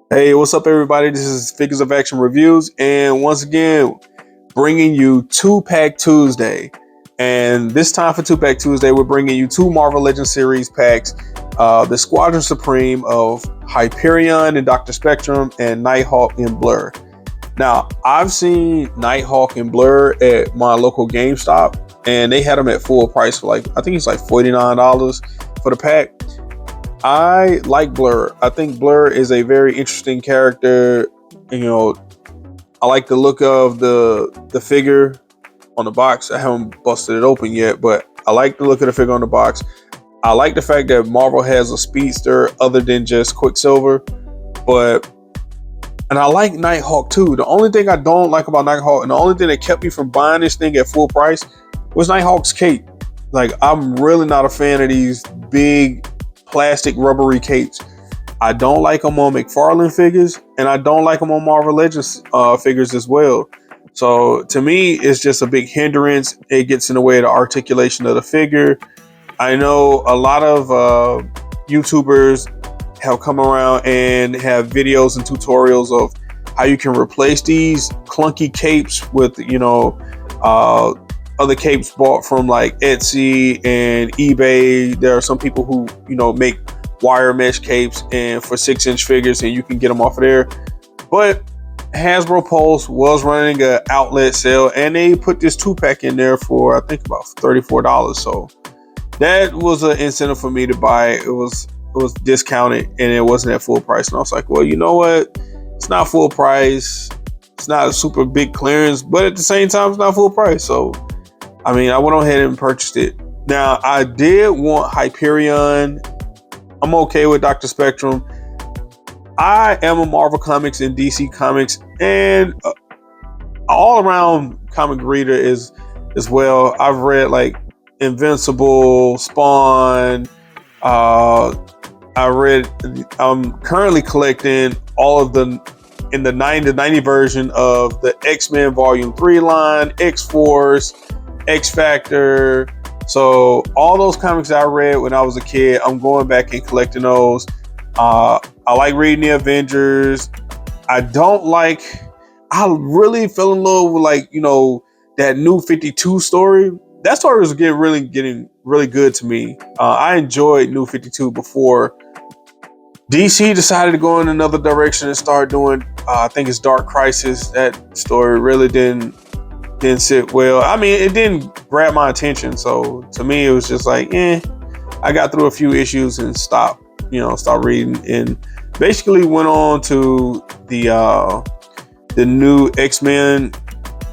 Hey, what's up, everybody? This is Figures of Action Reviews, and once again, bringing you Two Pack Tuesday. And this time for Two Pack Tuesday, we're bringing you two Marvel Legends series packs: the Squadron Supreme of Hyperion and Doctor Spectrum, and Nighthawk and Blur. Now, I've seen Nighthawk and Blur at my local GameStop, and they had them at full price for I think it's like $49 for the pack. I like Blur. I think Blur is a very interesting character. You know, I like the look of the figure on the box. I haven't busted it open yet, but I like the look of the figure on the box. I like the fact that Marvel has a speedster other than just Quicksilver, but and I like Nighthawk too. The only thing I don't like about Nighthawk, and the only thing that kept me from buying this thing at full price, was Nighthawk's cape. Like, I'm really not a fan of these big plastic rubbery capes. I don't like them on McFarlane figures, and I don't like them on Marvel Legends figures as well. So to me, it's just a big hindrance. It gets in the way of the articulation of the figure. I know a lot of YouTubers have come around and have videos and tutorials of how you can replace these clunky capes with, other capes bought from like Etsy and eBay. There are some people who, make wire mesh capes and for 6-inch figures, and you can get them off of there. But Hasbro Pulse was running an outlet sale, and they put this 2-pack in there for, I think, about $34. So that was an incentive for me to buy. It was discounted, and it wasn't at full price. And I was like, well, you know what? It's not full price. It's not a super big clearance, but at the same time, it's not full price. So I went on ahead and purchased it. Now, I did want Hyperion. I'm okay with Dr. Spectrum. I am a Marvel Comics and DC Comics and all around comic reader as well. I've read like Invincible, Spawn. I'm currently collecting all of the in the 90 version of the X-Men Volume 3 line, X-Force, X-Factor. So all those comics I read when I was a kid, I'm going back and collecting those. I like reading the Avengers. I really fell in love with that new 52 story. That story was getting really good to me. I enjoyed New 52 before DC decided to go in another direction and start doing, I think it's Dark Crisis. That story really didn't sit well. It didn't grab my attention. So to me, it was just like, I got through a few issues and stopped reading, and basically went on to the new X-Men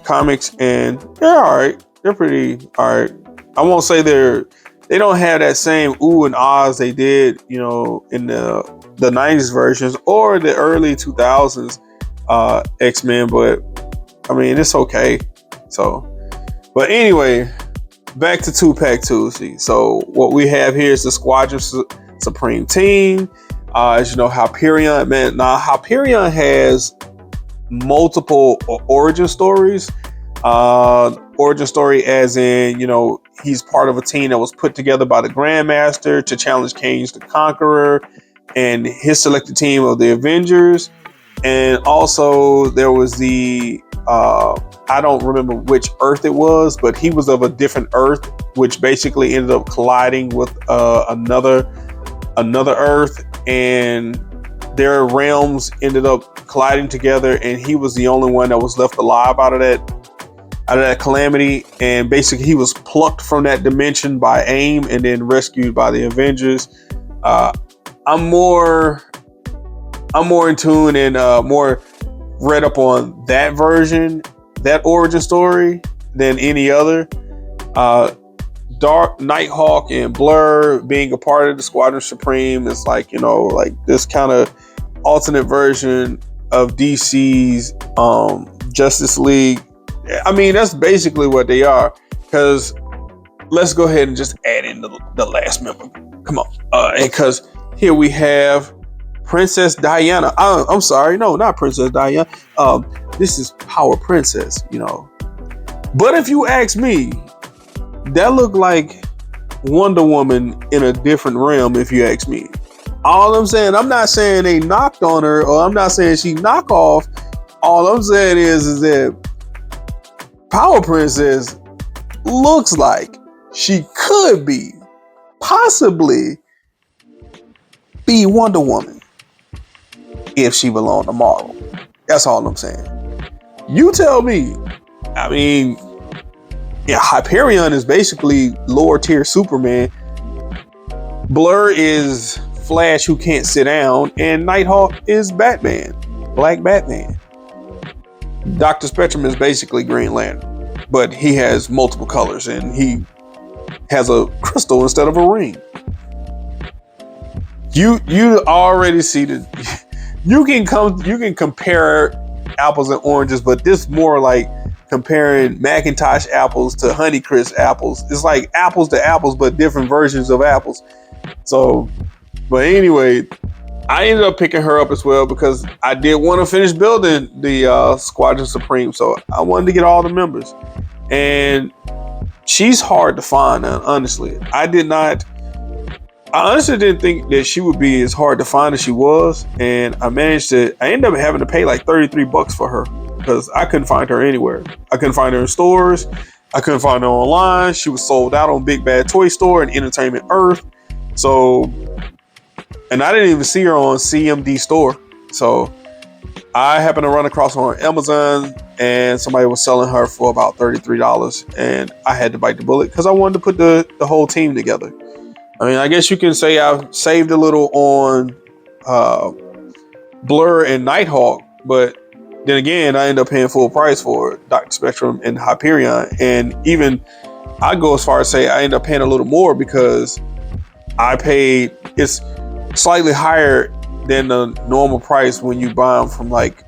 comics, and they're all right. They're pretty all right. I won't say they don't have that same ooh and ahs they did, in the 90s versions or the early 2000s X-Men, but it's okay. So, but anyway, back to 2-pack Tuesday. So what we have here is the Squadron Supreme team. As you know, Hyperion, man. Now Hyperion has multiple origin stories. Origin story as in, he's part of a team that was put together by the Grandmaster to challenge Kang the Conqueror and his selected team of the Avengers. And also there was the I don't remember which Earth it was, but he was of a different Earth, which basically ended up colliding with another Earth, and their realms ended up colliding together, and he was the only one that was left alive out of that calamity. And basically he was plucked from that dimension by AIM and then rescued by the Avengers. I'm more in tune and more read up on that version, that origin story, than any other. Nighthawk and Blur being a part of the Squadron Supreme is like this kind of alternate version of DC's Justice League. That's basically what they are. Because let's go ahead and just add in the last member. Come on. Because here we have Princess Diana. I'm sorry. No, not Princess Diana. This is Power Princess, But if you ask me, that looked like Wonder Woman in a different realm, if you ask me. All I'm saying, I'm not saying they knocked on her, or I'm not saying she knock off. All I'm saying is that Power Princess looks like she could possibly be Wonder Woman if she belonged to Marvel. That's all I'm saying. You tell me. I mean, yeah, Hyperion is basically lower tier Superman. Blur is Flash who can't sit down, and Nighthawk is Batman, Black Batman. Dr. Spectrum is basically Green Lantern, but he has multiple colors and he has a crystal instead of a ring. You already see that you can compare apples and oranges, but this more like comparing Macintosh apples to Honeycrisp apples. It's like apples to apples, but different versions of apples. So, but anyway, I ended up picking her up as well because I did want to finish building the Squadron Supreme. So I wanted to get all the members, and she's hard to find. Honestly, I honestly didn't think that she would be as hard to find as she was, and I ended up having to pay like $33 for her because I couldn't find her anywhere. I couldn't find her in stores. I couldn't find her online. She was sold out on Big Bad Toy Store and Entertainment Earth. So, and I didn't even see her on CMD Store. So I happened to run across her on Amazon, and somebody was selling her for about $33, and I had to bite the bullet because I wanted to put the whole team together. I mean, I guess you can say I saved a little on Blur and Nighthawk, but then again, I ended up paying full price for Dr. Spectrum and Hyperion. And even I go as far as say I ended up paying a little more because it's slightly higher than the normal price when you buy them from like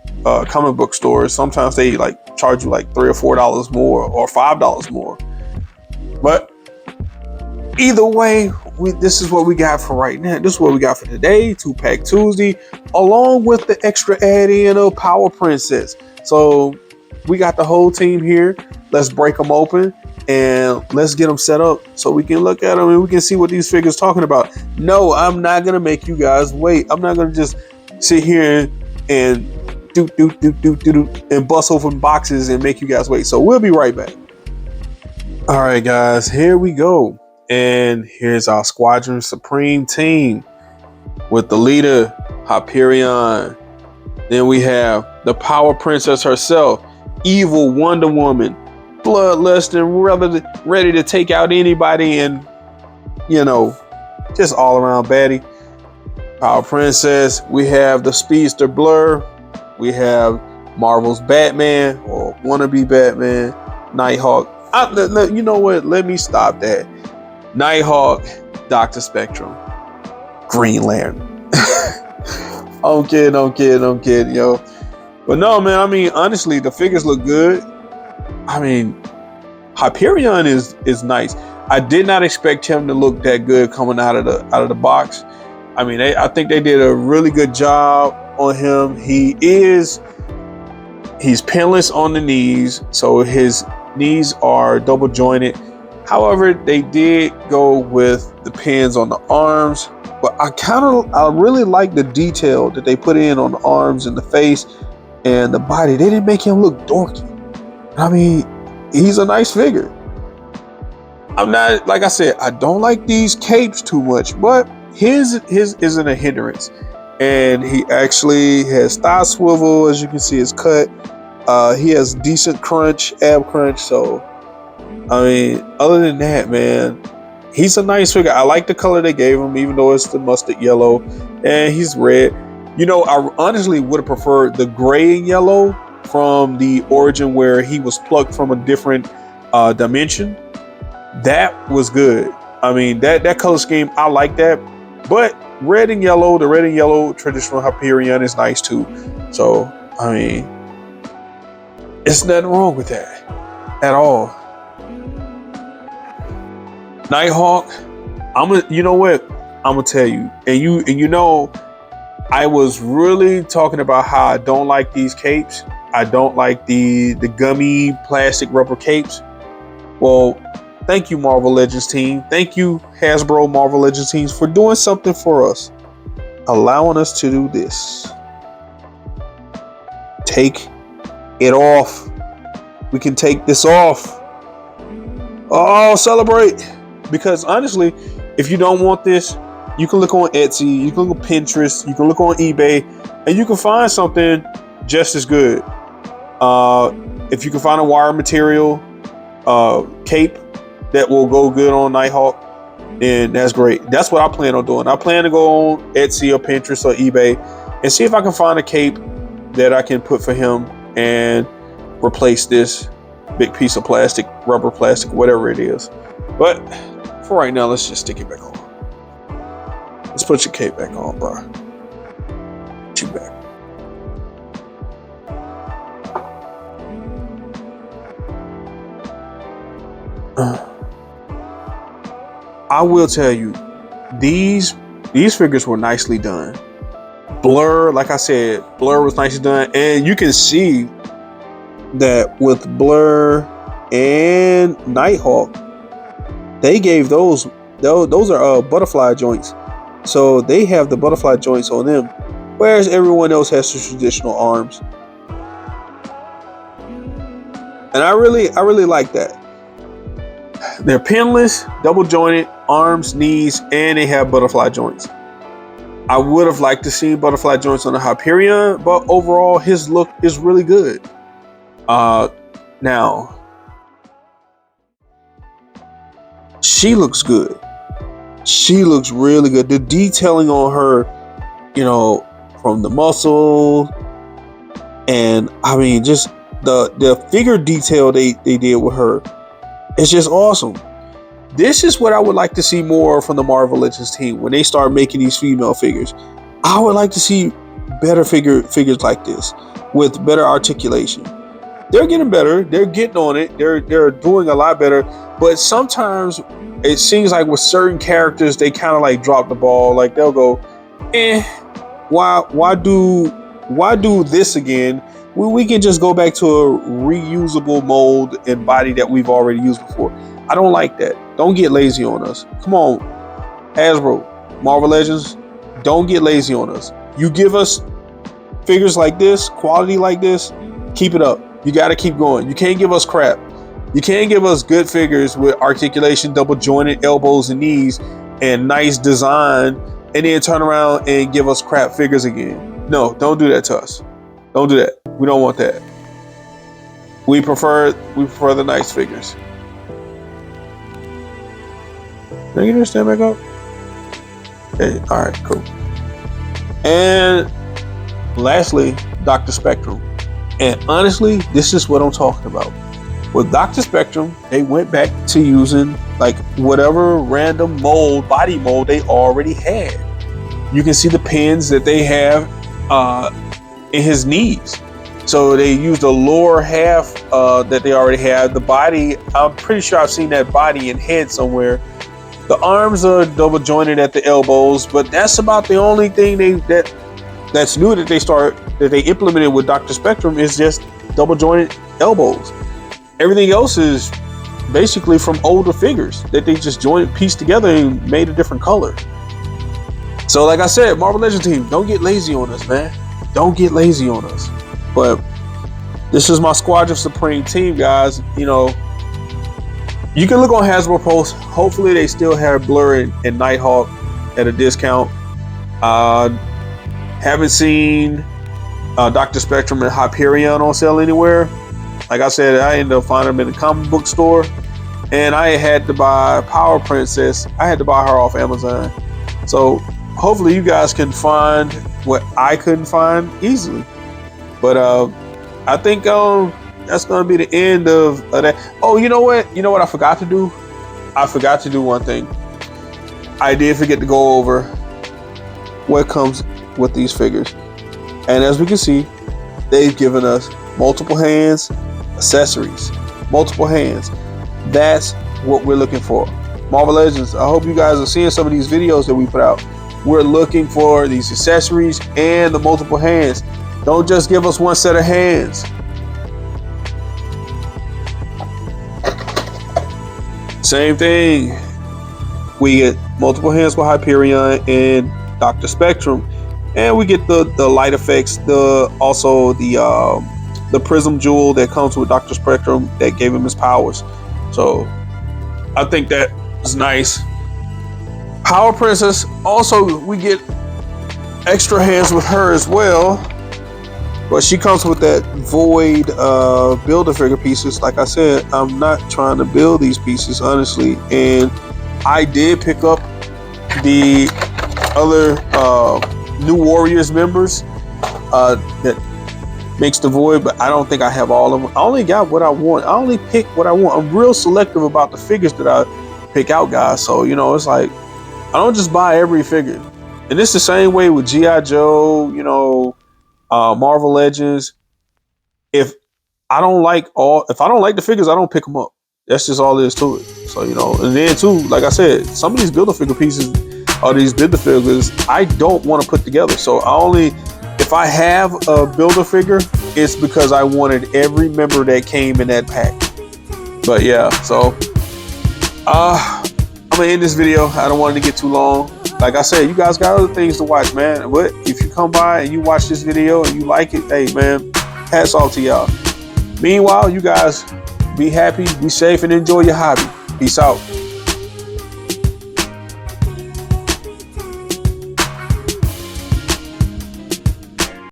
comic book stores. Sometimes they like charge you like $3 or $4 more or $5 more. But either way, this is what we got for right now. This is what we got for today, 2-Pack Tuesday, along with the extra add-in of Power Princess. So we got the whole team here. Let's break them open and let's get them set up so we can look at them and we can see what these figures talking about. No, I'm not gonna make you guys wait. I'm not gonna just sit here and do and bust open boxes and make you guys wait. So we'll be right back. All right, guys, here we go. And here's our Squadron Supreme team with the leader, Hyperion. Then we have the Power Princess herself, evil Wonder Woman, bloodlust and ready to take out anybody, and, you know, just all around baddie. Power Princess. We have the speedster Blur. We have Marvel's Batman, or wannabe Batman, Nighthawk. You know what? Let me stop that. Nighthawk, Dr. Spectrum, Green Lantern. I'm kidding, yo. But no, man, I mean, honestly, the figures look good. I mean, Hyperion is nice. I did not expect him to look that good coming out of the box. I mean, I think they did a really good job on him. He's pinless on the knees, so his knees are double jointed. However, they did go with the pins on the arms, but I really like the detail that they put in on the arms and the face and the body. They didn't make him look dorky. I mean, he's a nice figure. I'm not, like I said, I don't like these capes too much, but his isn't a hindrance. And he actually has thigh swivel, as you can see, his cut. He has decent ab crunch, so I mean, other than that, man, he's a nice figure. I like the color they gave him, even though it's the mustard yellow and he's red. You know, I honestly would have preferred the gray and yellow from the origin where he was plucked from a different dimension. That was good. I mean, that color scheme, I like that. But the red and yellow traditional Hyperion is nice too. So, I mean, it's nothing wrong with that at all. Nighthawk, you know what? I'm gonna tell you, and you know, I was really talking about how I don't like these capes. I don't like the gummy plastic rubber capes. Well, thank you, Marvel Legends team. Thank you, Hasbro Marvel Legends teams, for doing something for us. allowing us to do this. Take it off. We can take this off. Oh, celebrate. Because honestly, if you don't want this, you can look on Etsy, you can look on Pinterest, you can look on eBay, and you can find something just as good. If you can find a wire material cape that will go good on Nighthawk, then that's great. That's what I plan on doing. I plan to go on Etsy or Pinterest or eBay and see if I can find a cape that I can put for him and replace this big piece of plastic, rubber plastic, whatever it is. But for right now, let's just stick it back on. Let's put your cape back on, bro. Put you back. I will tell you, these figures were nicely done. Blur, like I said, Blur was nicely done, and you can see that with Blur and Nighthawk, they gave those are butterfly joints, so they have the butterfly joints on them, whereas everyone else has the traditional arms, and I really like that. They're pinless, double jointed arms, knees, and they have butterfly joints. I would have liked to see butterfly joints on the Hyperion, but overall his look is really good. Now she looks good. She looks really good. The detailing on her, from the muscle, and I mean just the figure detail they did with her. It's just awesome. This is what I would like to see more from the Marvel Legends team when they start making these female figures. I would like to see better figures like this with better articulation. They're getting better. They're getting on it. They're doing a lot better. But sometimes it seems like with certain characters they kind of like drop the ball. Like they'll go, why do this again? We can just go back to a reusable mold and body that we've already used before. I don't like that. Don't get lazy on us. Come on, Hasbro, Marvel Legends, don't get lazy on us. You give us figures like this, quality like this, keep it up. You got to keep going. You can't give us crap. You can't give us good figures with articulation, double jointed elbows and knees, and nice design, and then turn around and give us crap figures again. No, don't do that to us. Don't do that. We don't want that. We prefer the nice figures. Can I get your stand back up? Okay, all right, cool. And lastly, Dr. Spectrum. And honestly, this is what I'm talking about. With Dr. Spectrum, they went back to using like whatever random mold, body mold they already had. You can see the pins that they have in his knees. So they used the lower half that they already had. The body, I'm pretty sure I've seen that body and head somewhere. The arms are double jointed at the elbows, but that's about the only thing that's new that they implemented with Dr. Spectrum is just double jointed elbows. Everything else is basically from older figures that they just pieced together and made a different color. So like I said, Marvel Legends team, don't get lazy on us, man. Don't get lazy on us. But this is my Squadron Supreme team, guys. You can look on Hasbro Post. Hopefully they still have Blur and Nighthawk at a discount. Haven't seen Dr. Spectrum and Hyperion on sale anywhere. Like I said, I ended up finding them in the comic book store. And I had to buy Power Princess. I had to buy her off Amazon. So hopefully you guys can find what I couldn't find easily. But I think that's going to be the end of that. Oh, you know what? You know what I forgot to do? I forgot to do one thing. I did forget to go over what comes with these figures. And as we can see, they've given us multiple hands, accessories, multiple hands. That's what we're looking for. Marvel Legends, I hope you guys are seeing some of these videos that we put out. We're looking for these accessories and the multiple hands. Don't just give us one set of hands. Same thing. We get multiple hands with Hyperion and Dr. Spectrum, and we get the light effects, also the prism jewel that comes with Dr. Spectrum that gave him his powers. So I think that is nice. Power Princess, also we get extra hands with her as well, but she comes with that void Build-A-Figure pieces. Like I said, I'm not trying to build these pieces, honestly, and I did pick up the other New Warriors members that makes the void, but I don't think I have all of them. I only got what I want. I only pick what I want. I'm real selective about the figures that I pick out, guys. So, you know, it's like I don't just buy every figure. And it's the same way with G.I. Joe, you know, Marvel Legends. If I don't like the figures, I don't pick them up. That's just all there is to it. So, you know, and then too, like I said, some of these Build-A-Figure pieces or these Build-A-Figures I don't want to put together. So if I have a Build-A-Figure, it's because I wanted every member that came in that pack. But yeah, so I'm gonna end this video. I don't want it to get too long. Like I said, you guys got other things to watch, man. But if you come by and you watch this video and you like it, hey man, hats off to y'all. Meanwhile, you guys be happy, be safe, and enjoy your hobby. Peace out.